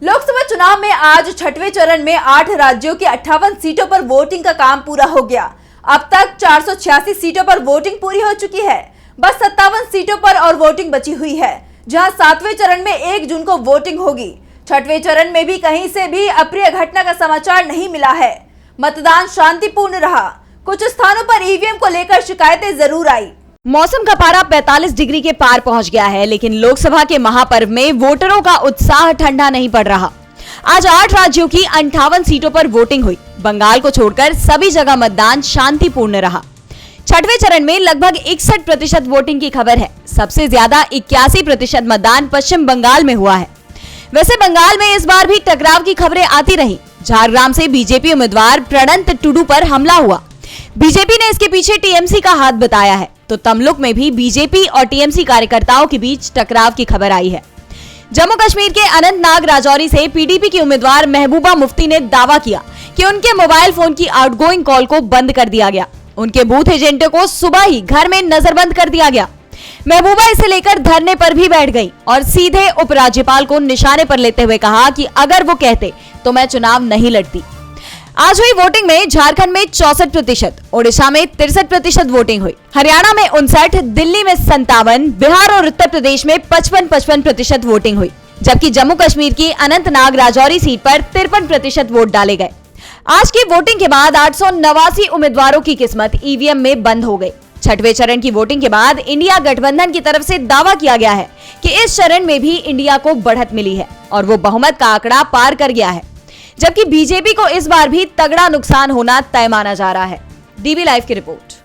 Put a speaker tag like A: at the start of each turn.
A: लोकसभा चुनाव में आज छठवें चरण में 8 राज्यों की 58 सीटों पर वोटिंग का काम पूरा हो गया। अब तक 486 सीटों पर वोटिंग पूरी हो चुकी है। बस 57 सीटों पर और वोटिंग बची हुई है, जहां 7वें चरण में 1 जून को वोटिंग होगी। छठवें चरण में भी कहीं से भी अप्रिय घटना का समाचार नहीं मिला है। मतदान शांतिपूर्ण रहा। कुछ स्थानों पर ईवीएम को लेकर शिकायतें जरूर आई।
B: मौसम का पारा 45 डिग्री के पार पहुंच गया है, लेकिन लोकसभा के महापर्व में वोटरों का उत्साह ठंडा नहीं पड़ रहा। आज 8 राज्यों की 58 सीटों पर वोटिंग हुई। बंगाल को छोड़कर सभी जगह मतदान शांतिपूर्ण रहा। छठवें चरण में लगभग 61% वोटिंग की खबर है। सबसे ज्यादा 81% मतदान पश्चिम बंगाल में हुआ है। वैसे बंगाल में इस बार भी टकराव की खबरें आती रही। झारग्राम से बीजेपी उम्मीदवार प्रणंत टुडू पर हमला हुआ। बीजेपी ने इसके पीछे टीएमसी का हाथ बताया है, तो तमलुक में भी बीजेपी और टीएमसी कार्यकर्ताओं के बीच टकराव की खबर आई है। जम्मू कश्मीर के अनंतनाग राजौरी से पीडीपी की उम्मीदवार महबूबा मुफ्ती ने दावा किया कि उनके मोबाइल फोन की आउटगोइंग कॉल को बंद कर दिया गया। उनके बूथ एजेंटों को सुबह ही घर में नजरबंद कर दिया गया। महबूबा इसे लेकर धरने पर भी बैठ गई और सीधे उपराज्यपाल को निशाने पर लेते हुए कहा कि अगर वो कहते तो मैं चुनाव नहीं लड़ती। आज हुई वोटिंग में झारखंड में 64%, ओडिशा में 63% वोटिंग हुई, हरियाणा में 59%, दिल्ली में 57%, बिहार और उत्तर प्रदेश में 55% वोटिंग हुई, जबकि जम्मू कश्मीर की अनंतनाग राजौरी सीट पर 53% वोट डाले गए। आज की वोटिंग के बाद 889 उम्मीदवारों की किस्मत ईवीएम में बंद हो गई। छठवें चरण की वोटिंग के बाद इंडिया गठबंधन की तरफ से दावा किया गया है कि इस चरण में भी इंडिया को बढ़त मिली है और वो बहुमत का आंकड़ा पार कर गया है, जबकि बीजेपी को इस बार भी तगड़ा नुकसान होना तय माना जा रहा है। डीबी लाइव की रिपोर्ट।